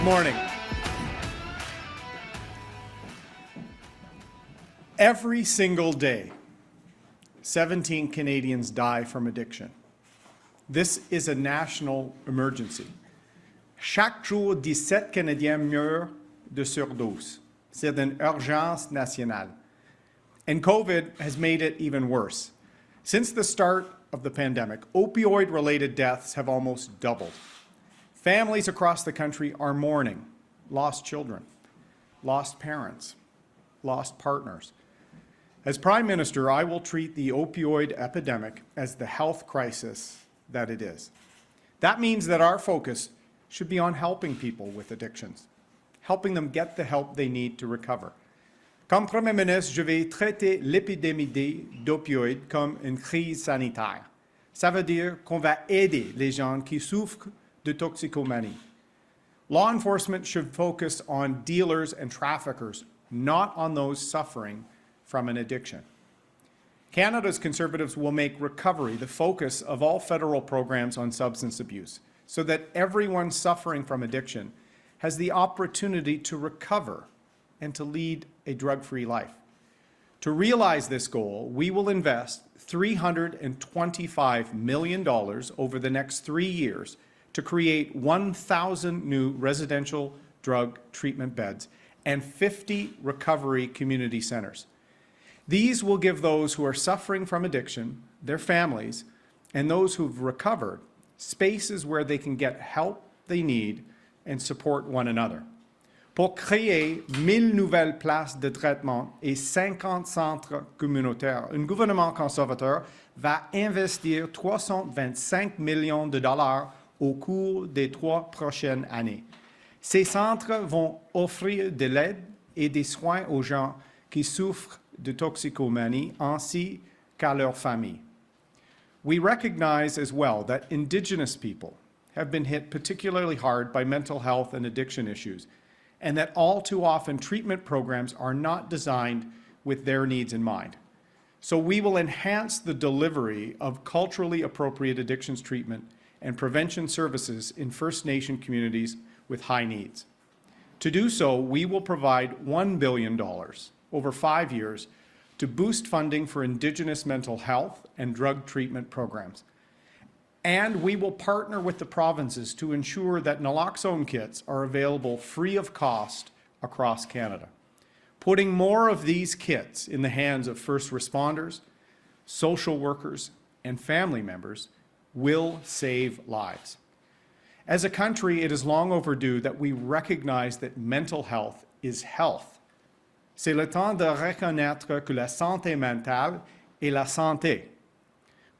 Morning. Every single day, 17 Canadians die from addiction. This is a national emergency. Chaque jour, 17 Canadiens meurent de surdose. C'est une urgence nationale. And COVID has made it even worse. Since the start of the pandemic, opioid-related deaths have almost doubled. Families across the country are mourning lost children, lost parents, lost partners. As Prime Minister, I will treat the opioid epidemic as the health crisis that it is. That means that our focus should be on helping people with addictions, helping them get the help they need to recover. Comme Premier ministre, je vais traiter l'épidémie d'opioïdes comme une crise sanitaire. Ça veut dire qu'on va aider les gens qui souffrent de toxicomanie. Law enforcement should focus on dealers and traffickers, not on those suffering from an addiction. Canada's Conservatives will make recovery the focus of all federal programs on substance abuse, so that everyone suffering from addiction has the opportunity to recover and to lead a drug-free life. To realize this goal, we will invest $325 million over the next 3 years to create 1,000 new residential drug treatment beds and 50 recovery community centers. These will give those who are suffering from addiction, their families, and those who've recovered spaces where they can get help they need and support one another. Pour créer 1000 nouvelles places de traitement et 50 centres communautaires, un gouvernement conservateur va investir 325 millions de dollars au cours des 3 prochaines années. Ces centres vont offrir de l'aide et des soins aux gens qui souffrent de toxicomanie ainsi qu'à leurs familles. We recognize as well that Indigenous people have been hit particularly hard by mental health and addiction issues, and that all too often treatment programs are not designed with their needs in mind. So we will enhance the delivery of culturally appropriate addictions treatment and prevention services in First Nation communities with high needs. To do so, we will provide $1 billion over 5 years to boost funding for Indigenous mental health and drug treatment programs. And we will partner with the provinces to ensure that naloxone kits are available free of cost across Canada. Putting more of these kits in the hands of first responders, social workers, and family members will save lives. As a country, it is long overdue that we recognize that mental health is health. C'est le temps de reconnaître que la santé mentale est la santé.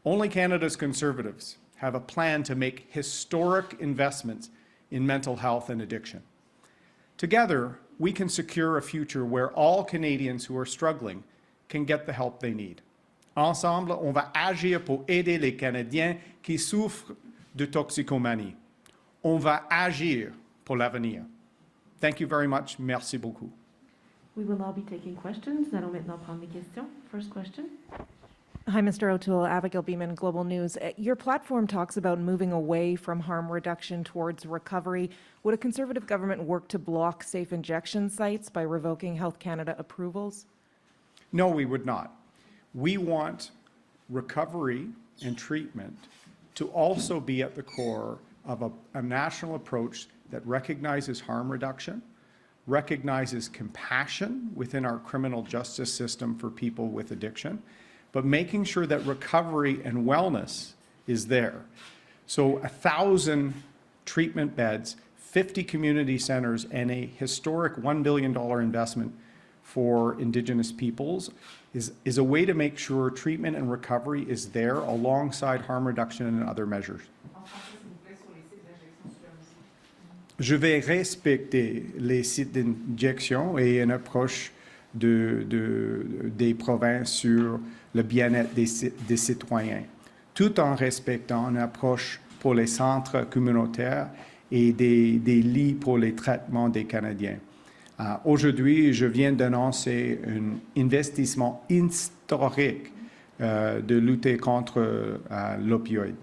Only Canada's Conservatives have a plan to make historic investments in mental health and addiction. Together, we can secure a future where all Canadians who are struggling can get the help they need. Ensemble, on va agir pour aider les Canadiens qui souffrent de toxicomanie. On va agir pour l'avenir. Thank you very much. Merci beaucoup. We will now be taking questions. Nous allons maintenant prendre les questions. First question. Hi, Mr. O'Toole, Abigail Beeman, Global News. Your platform talks about moving away from harm reduction towards recovery. Would a Conservative government work to block safe injection sites by revoking Health Canada approvals? No, we would not. We want recovery and treatment to also be at the core of a national approach that recognizes harm reduction, recognizes compassion within our criminal justice system for people with addiction, but making sure that recovery and wellness is there. So 1,000 treatment beds, 50 community centers, and a historic $1 billion investment for Indigenous peoples is a way to make sure treatment and recovery is there alongside harm reduction and other measures. Je vais respecter les sites d'injection et une approche des provinces sur le bien-être des citoyens, tout en respectant une approche pour les centres communautaires et des lits pour les traitements des Canadiens. Aujourd'hui, je viens d'annoncer un investissement historique de lutter contre l'opioïde.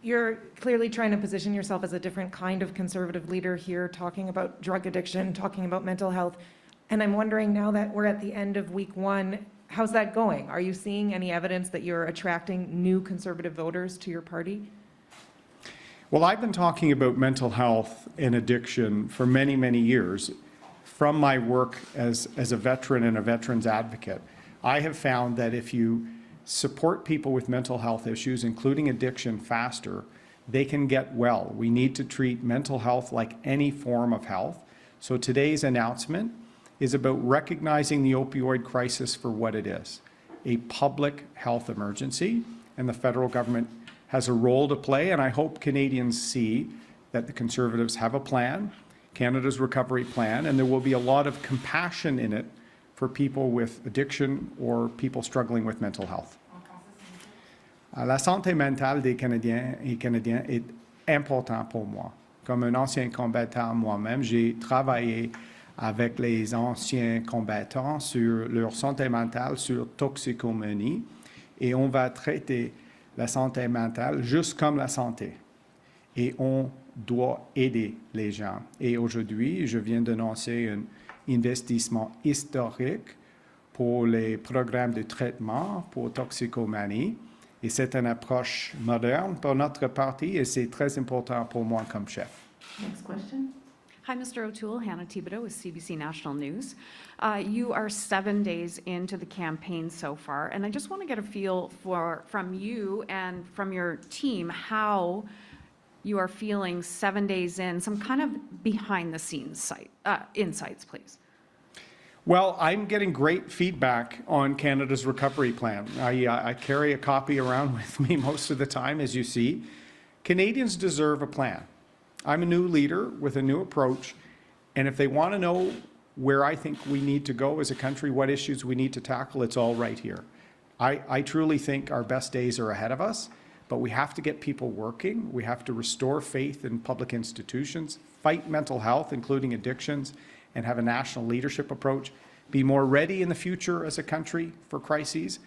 You're clearly trying to position yourself as a different kind of conservative leader here, talking about drug addiction, talking about mental health. And I'm wondering, now that we're at the end of week one, how's that going? Are you seeing any evidence that you're attracting new conservative voters to your party? Well, I've been talking about mental health and addiction for many, many years. From my work as a veteran and a veterans advocate, I have found that if you support people with mental health issues, including addiction, faster, they can get well. We need to treat mental health like any form of health. So today's announcement is about recognizing the opioid crisis for what it is, a public health emergency, and the federal government has a role to play, and I hope Canadians see that the Conservatives have a plan, Canada's recovery plan, and there will be a lot of compassion in it for people with addiction or people struggling with mental health. La santé mentale des Canadiens et Canadiennes est importante pour moi. Comme un ancien combattant moi-même, j'ai travaillé avec les anciens combattants sur leur santé mentale, sur toxicomanie, et on va traiter la santé mentale juste comme la santé. Et on doit aider les gens. Et aujourd'hui, je viens d'annoncer un investissement historique pour les programmes de traitement pour toxicomanie. Et c'est une approche moderne pour notre parti et c'est très important pour moi comme chef. Next question. Hi, Mr. O'Toole. Hannah Thibodeau with CBC National News. You are 7 days into the campaign so far, and I just want to get a feel from you and from your team how you are feeling 7 days in, some kind of behind-the-scenes insights, please. Well, I'm getting great feedback on Canada's recovery plan. I carry a copy around with me most of the time, as you see. Canadians deserve a plan. I'm a new leader with a new approach, and if they want to know where I think we need to go as a country, what issues we need to tackle, it's all right here. I truly think our best days are ahead of us, but we have to get people working. We have to restore faith in public institutions, fight mental health, including addictions, and have a national leadership approach, be more ready in the future as a country for crises,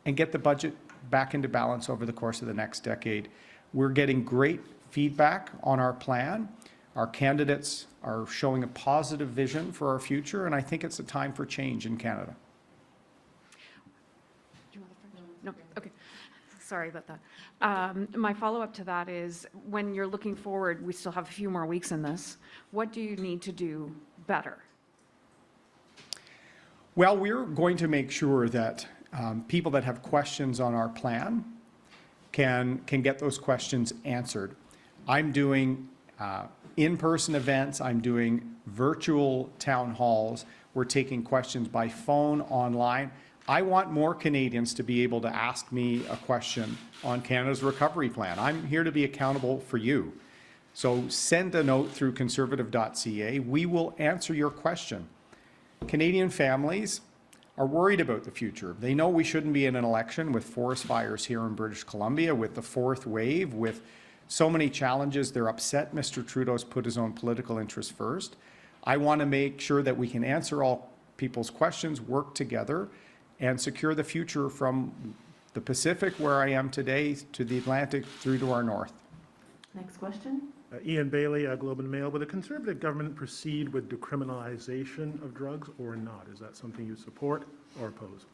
and get the budget back into balance over the course of the next decade. We're getting great feedback on our plan. Our candidates are showing a positive vision for our future, and I think it's a time for change in Canada. Do you want the French? No? Okay. Sorry about that. My follow-up to that is, when you're looking forward, we still have a few more weeks in this, what do you need to do better? Well, we're going to make sure that people that have questions on our plan can get those questions answered. I'm doing in-person events. I'm doing virtual town halls. We're taking questions by phone, online. I want more Canadians to be able to ask me a question on Canada's recovery plan. I'm here to be accountable for you. So send a note through conservative.ca. We will answer your question. Canadian families are worried about the future. They know we shouldn't be in an election with forest fires here in British Columbia, with the fourth wave, with so many challenges. They're upset Mr. Trudeau's put his own political interests first. I want to make sure that we can answer all people's questions, work together, and secure the future from the Pacific, where I am today, to the Atlantic, through to our north. Next question. Ian Bailey, Globe and Mail. Will the Conservative government proceed with decriminalization of drugs or not? Is that something you support or oppose?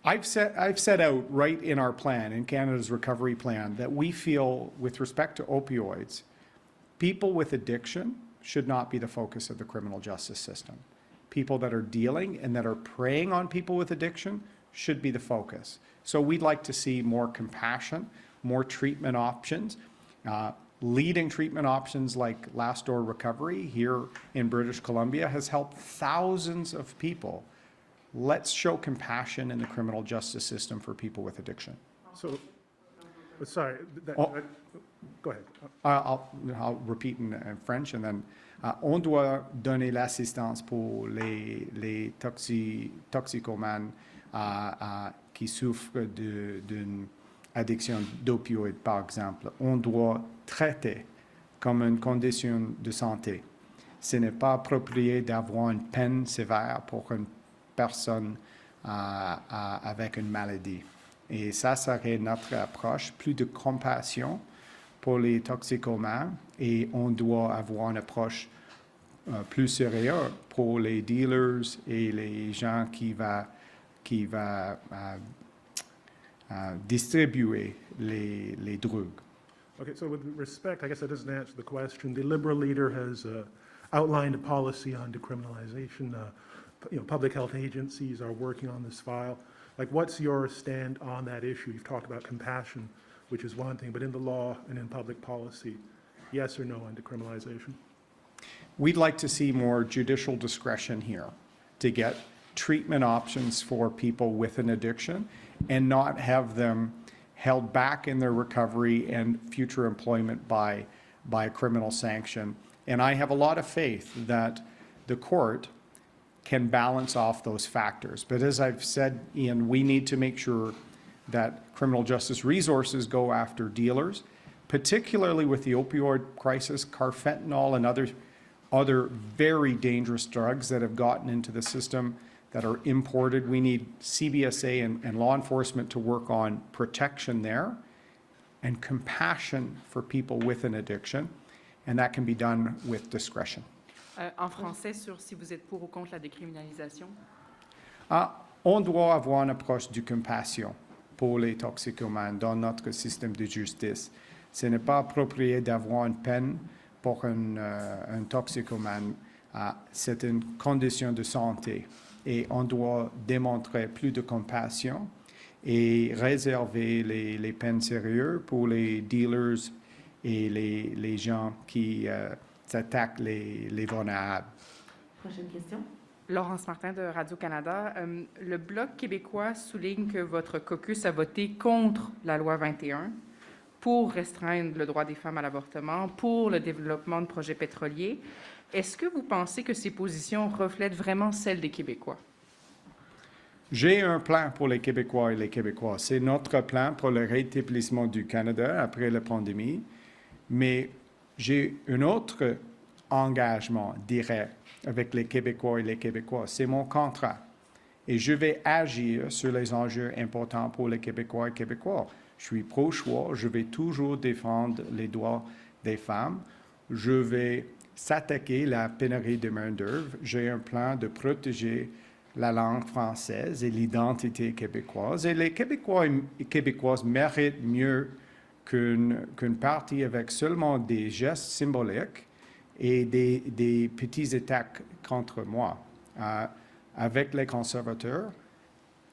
I've set out right in our plan, in Canada's recovery plan, that we feel, with respect to opioids, people with addiction should not be the focus of the criminal justice system. People that are dealing and that are preying on people with addiction should be the focus. So we'd like to see more compassion, more treatment options, leading treatment options like Last Door Recovery here in British Columbia has helped thousands of people. Let's show compassion in the criminal justice system for people with addiction. So, sorry, go ahead. I'll repeat in French and then on doit donner l'assistance pour les toxicomanes qui souffrent d'une addiction d'opioïdes, par exemple. On doit traiter comme une condition de santé. Ce n'est pas approprié d'avoir une peine sévère pour une personne avec une maladie. Et ça serait notre approche, plus de compassion pour les toxicomanes, et on doit avoir une approche plus sérieuse pour les dealers et les gens qui va distribuer les drogues. Okay, so with respect, I guess that doesn't answer the question. The Liberal leader has outlined a policy on decriminalization. Public health agencies are working on this file. Like, what's your stand on that issue? You've talked about compassion, which is one thing, but in the law and in public policy, yes or no on decriminalization? We'd like to see more judicial discretion here to get treatment options for people with an addiction and not have them held back in their recovery and future employment by a criminal sanction. And I have a lot of faith that the court can balance off those factors. But as I've said, Ian, we need to make sure that criminal justice resources go after dealers, particularly with the opioid crisis, carfentanil and other very dangerous drugs that have gotten into the system that are imported. We need CBSA and law enforcement to work on protection there and compassion for people with an addiction, and that can be done with discretion. En français, sur si vous êtes pour ou contre la décriminalisation? On doit avoir une approche de compassion pour les toxicomanes dans notre système de justice. Ce n'est pas approprié d'avoir une peine pour un toxicomane. C'est une condition de santé et on doit démontrer plus de compassion et réserver les peines sérieuses pour les dealers et les gens qui s'attaquent les vulnérables. Prochaine question. Laurence Martin de Radio-Canada. Le Bloc québécois souligne que votre caucus a voté contre la loi 21 pour restreindre le droit des femmes à l'avortement, pour le développement de projets pétroliers. Est-ce que vous pensez que ces positions reflètent vraiment celles des Québécois? J'ai un plan pour les Québécois et les Québécoises. C'est notre plan pour le rétablissement du Canada après la pandémie, mais j'ai un autre engagement direct avec les Québécois et les Québécoises. C'est mon contrat. Et je vais agir sur les enjeux importants pour les Québécois et Québécois. Je suis pro-choix, je vais toujours défendre les droits des femmes. Je vais s'attaquer à la pénurie de main-d'œuvre. J'ai un plan de protéger la langue française et l'identité québécoise. Et les Québécois et Québécoises méritent mieux qu'une partie avec seulement des gestes symboliques et des petites attaques contre moi. Avec les conservateurs,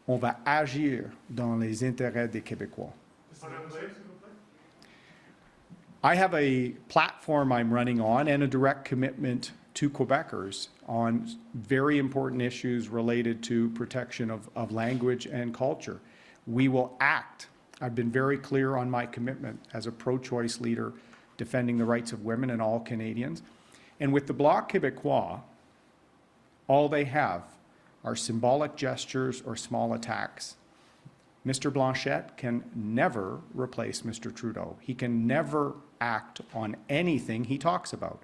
on va agir dans les intérêts des Québécois. I have a platform I'm running on and a direct commitment to Quebecers on very important issues related to protection of language and culture. We will act. I've been very clear on my commitment as a pro-choice leader defending the rights of women and all Canadians. And with the Bloc Québécois, all they have are symbolic gestures or small attacks. Mr. Blanchet can never replace Mr. Trudeau. He can never act on anything he talks about.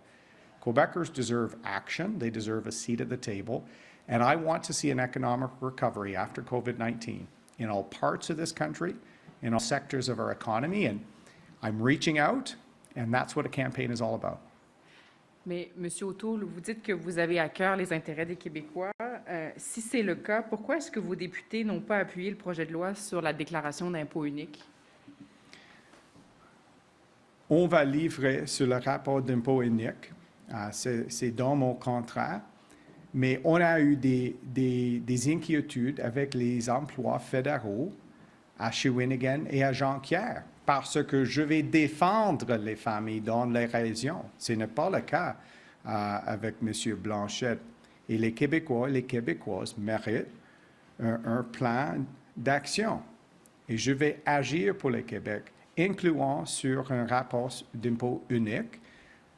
Quebecers deserve action. They deserve a seat at the table. And I want to see an economic recovery after COVID-19 in all parts of this country, in all sectors of our economy. And I'm reaching out, and that's what a campaign is all about. Mais, M. O'Toole, vous dites que vous avez à cœur les intérêts des Québécois. Si c'est le cas, pourquoi est-ce que vos députés n'ont pas appuyé le projet de loi sur la déclaration d'impôt unique? On va livrer sur le rapport d'impôt unique. C'est dans mon contrat. Mais on a eu des inquiétudes avec les emplois fédéraux à Shawinigan et à Jonquière, parce que je vais défendre les familles dans les régions. Ce n'est pas le cas avec M. Blanchet. Et les Québécois et les Québécoises méritent un plan d'action. Et je vais agir pour le Québec, incluant sur un rapport d'impôt unique,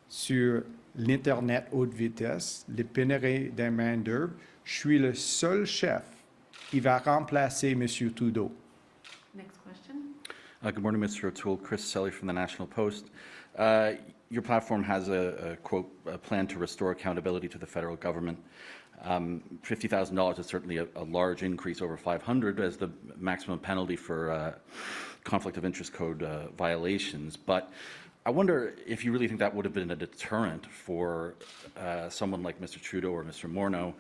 sur l'Internet haute vitesse, les pénuries de main-d'œuvre. Je suis le seul chef qui va remplacer M. Trudeau. Next question. Good morning, Mr. O'Toole. Chris Selly from the National Post. your platform has a quote, a plan to restore accountability to the federal government. $50,000 is certainly a large increase over 500 as the maximum penalty for conflict of interest code violations. But I wonder if you really think that would have been a deterrent for someone like Mr. Trudeau or Mr. Morneau.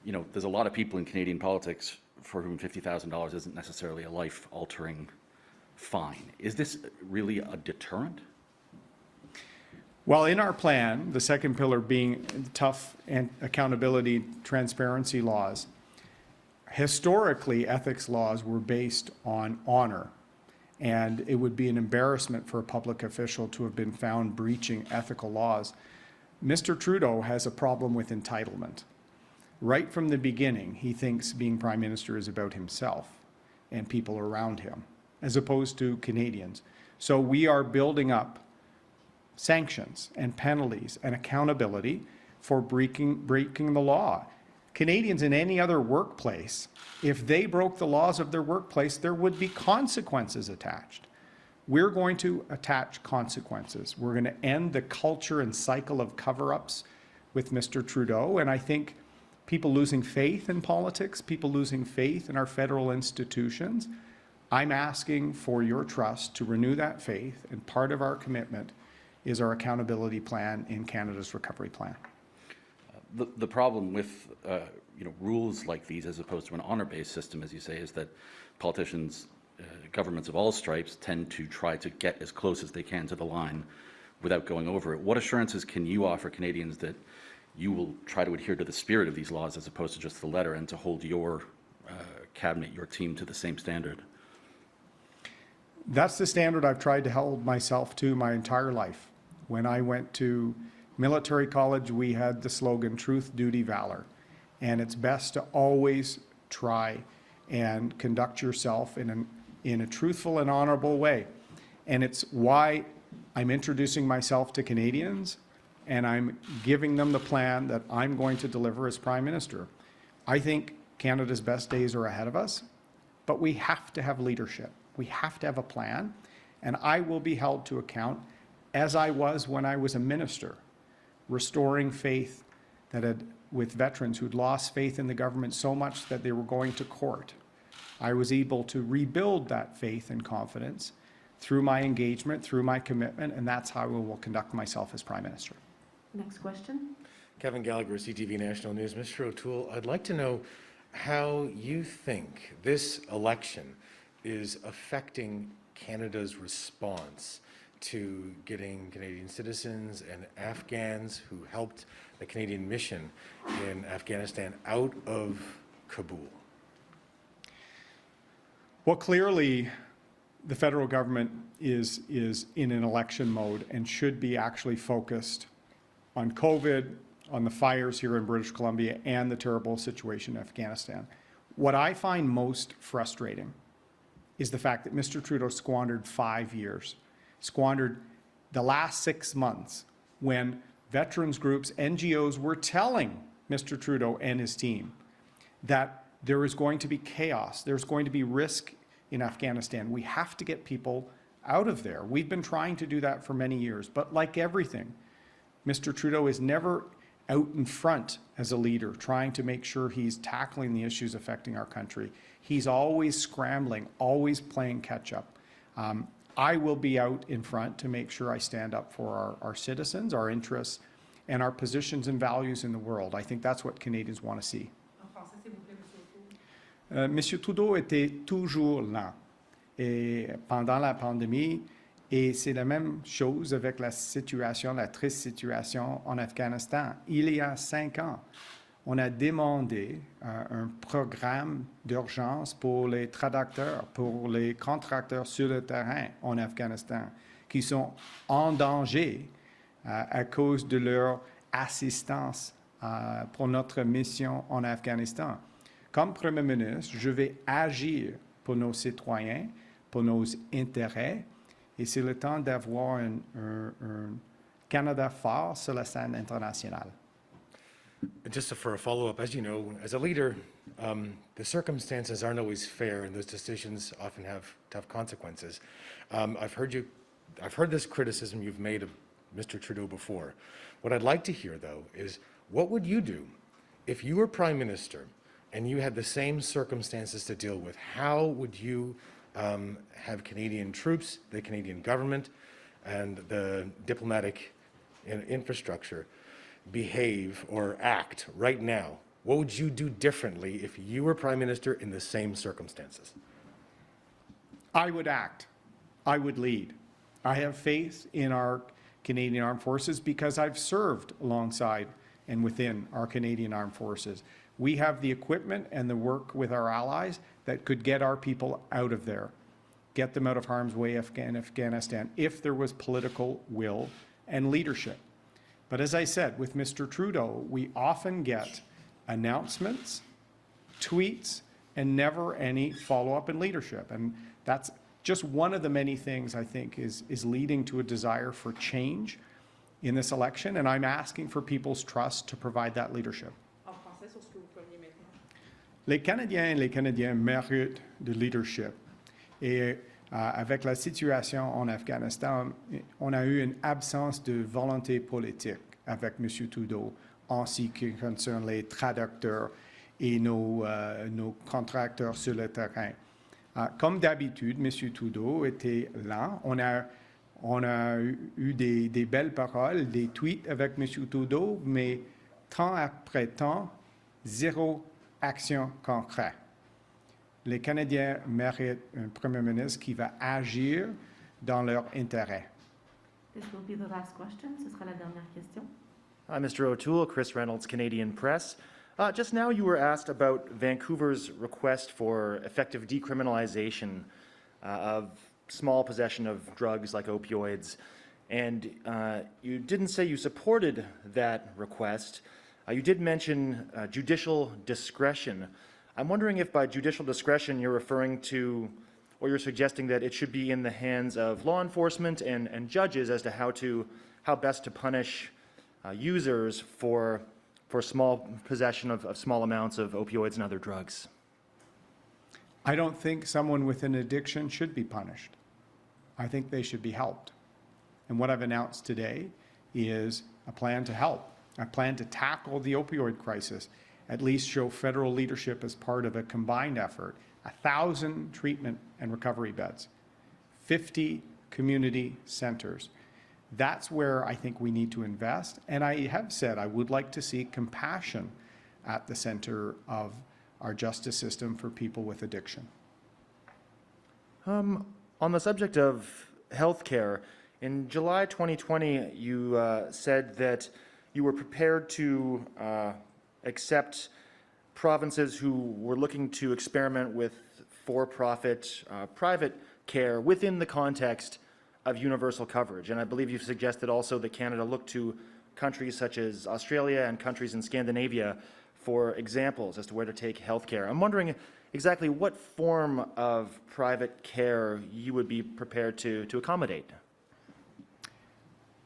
You know, there's a lot of people in Canadian politics for whom $50,000 isn't necessarily a life-altering fine. Is this really a deterrent? Well, in our plan, the second pillar being tough and accountability transparency laws, historically ethics laws were based on honor, and it would be an embarrassment for a public official to have been found breaching ethical laws. Mr. Trudeau has a problem with entitlement. Right from the beginning, he thinks being Prime Minister is about himself and people around him, as opposed to Canadians. So we are building up sanctions and penalties and accountability for breaking the law. Canadians in any other workplace, if they broke the laws of their workplace, there would be consequences attached. We're going to attach consequences. We're going to end the culture and cycle of cover-ups with Mr. Trudeau, and I think people losing faith in politics, people losing faith in our federal institutions, I'm asking for your trust to renew that faith, and part of our commitment is our accountability plan in Canada's recovery plan. The problem with rules like these, as opposed to an honor-based system, as you say, is that politicians, governments of all stripes, tend to try to get as close as they can to the line without going over it. What assurances can you offer Canadians that you will try to adhere to the spirit of these laws as opposed to just the letter, and to hold your cabinet, your team, to the same standard? That's the standard I've tried to hold myself to my entire life. When I went to military college, we had the slogan, truth, duty, valor. And it's best to always try and conduct yourself in a truthful and honorable way. And it's why I'm introducing myself to Canadians, and I'm giving them the plan that I'm going to deliver as Prime Minister. I think Canada's best days are ahead of us, but we have to have leadership. We have to have a plan, and I will be held to account, as I was when I was a minister, restoring faith with veterans who'd lost faith in the government so much that they were going to court. I was able to rebuild that faith and confidence through my engagement, through my commitment, and that's how I will conduct myself as Prime Minister. Next question. Kevin Gallagher, CTV National News. Mr. O'Toole, I'd like to know how you think this election is affecting Canada's response to getting Canadian citizens and Afghans who helped the Canadian mission in Afghanistan out of Kabul. Well, clearly, the federal government is in an election mode and should be actually focused on COVID, on the fires here in British Columbia, and the terrible situation in Afghanistan. What I find most frustrating is the fact that Mr. Trudeau squandered 5 years, squandered the last 6 months when veterans groups, NGOs were telling Mr. Trudeau and his team that there is going to be chaos, there's going to be risk in Afghanistan. We have to get people out of there. We've been trying to do that for many years, but like everything, Mr. Trudeau is never out in front as a leader, trying to make sure he's tackling the issues affecting our country. He's always scrambling, always playing catch up. I will be out in front to make sure I stand up for our citizens, our interests, and our positions and values in the world. I think that's what Canadians want to see. Monsieur Trudeau était toujours là et pendant la pandémie, et c'est la même chose avec la situation, la triste situation en Afghanistan. Il y a 5 ans, on a demandé un programme d'urgence pour les traducteurs, pour les contracteurs sur le terrain en Afghanistan, qui sont en danger à cause de leur assistance pour notre mission en Afghanistan. Comme Premier ministre, je vais agir pour nos citoyens, pour nos intérêts, et c'est le temps d'avoir un Canada fort sur la scène internationale. Just for a follow-up, as you know, as a leader, the circumstances aren't always fair, and those decisions often have tough consequences. I've heard this criticism you've made of Mr. Trudeau before. What I'd like to hear, though, is what would you do if you were Prime Minister and you had the same circumstances to deal with? How would you have Canadian troops, the Canadian government, and the diplomatic infrastructure behave or act right now? What would you do differently if you were Prime Minister in the same circumstances? I would act. I would lead. I have faith in our Canadian Armed Forces because I've served alongside and within our Canadian Armed Forces. We have the equipment and the work with our allies that could get our people out of there, get them out of harm's way in Afghanistan, if there was political will and leadership. But as I said, with Mr. Trudeau, we often get announcements, tweets, and never any follow-up in leadership. And that's just one of the many things I think is leading to a desire for change in this election, and I'm asking for people's trust to provide that leadership. Les Canadiens et les Canadiennes méritent de leadership. Et avec la situation en Afghanistan, on a eu une absence de volonté politique avec M. Trudeau en ce qui concerne les traducteurs et nos contracteurs sur le terrain. Comme d'habitude, M. Trudeau était lent. On a eu des belles paroles, des tweets avec M. Trudeau, mais temps après temps, zéro action concrète. Les Canadiens méritent un Premier ministre qui va agir dans leur intérêt. This will be the last question. Ce sera la dernière question. Hi, Mr. O'Toole, Chris Reynolds, Canadian Press. Just now you were asked about Vancouver's request for effective decriminalization of small possession of drugs like opioids, and you didn't say you supported that request. You did mention judicial discretion. I'm wondering if by judicial discretion you're referring to, or you're suggesting that it should be in the hands of law enforcement and judges as to how best to punish users for small possession of small amounts of opioids and other drugs. I don't think someone with an addiction should be punished. I think they should be helped. And what I've announced today is a plan to help, a plan to tackle the opioid crisis, at least show federal leadership as part of a combined effort, 1,000 treatment and recovery beds, 50 community centers. That's where I think we need to invest. And I have said I would like to see compassion at the center of our justice system for people with addiction. On the subject of healthcare, in July 2020, you said that you were prepared to accept provinces who were looking to experiment with for-profit private care within the context of universal coverage. And I believe you've suggested also that Canada look to countries such as Australia and countries in Scandinavia for examples as to where to take healthcare. I'm wondering exactly what form of private care you would be prepared to accommodate.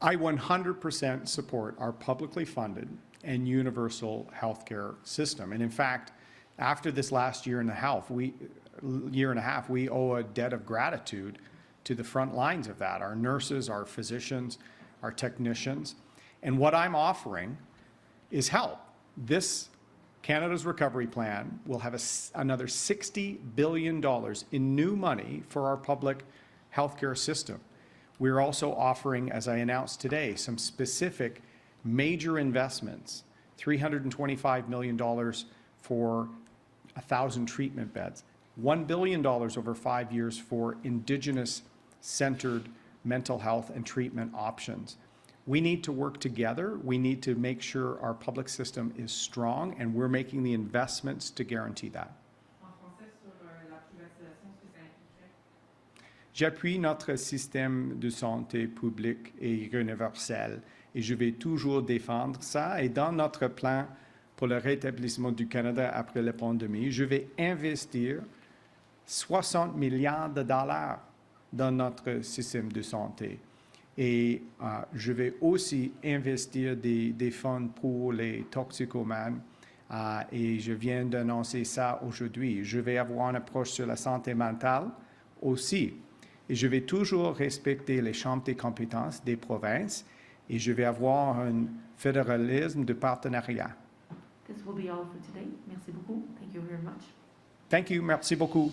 I 100% support our publicly funded and universal healthcare system. And in fact, after this last year and a half, we owe a debt of gratitude to the front lines of that, our nurses, our physicians, our technicians. And what I'm offering is help. This Canada's Recovery Plan will have another $60 billion in new money for our public healthcare system. We're also offering, as I announced today, some specific major investments, $325 million for 1,000 treatment beds, $1 billion over 5 years for Indigenous-centered mental health and treatment options. We need to work together. We need to make sure our public system is strong, and we're making the investments to guarantee that. J'appuie notre système de santé public et universel, et je vais toujours défendre ça. Et dans notre plan pour le rétablissement du Canada après la pandémie, je vais investir 60 milliards de dollars dans notre système de santé. Et je vais aussi investir des fonds pour les toxicomanes. Et je viens d'annoncer ça aujourd'hui. Je vais avoir une approche sur la santé mentale aussi. Et je vais toujours respecter les champs des compétences des provinces et je vais avoir un fédéralisme de partenariat. This will be all for today. Merci beaucoup. Thank you very much. Thank you. Merci beaucoup.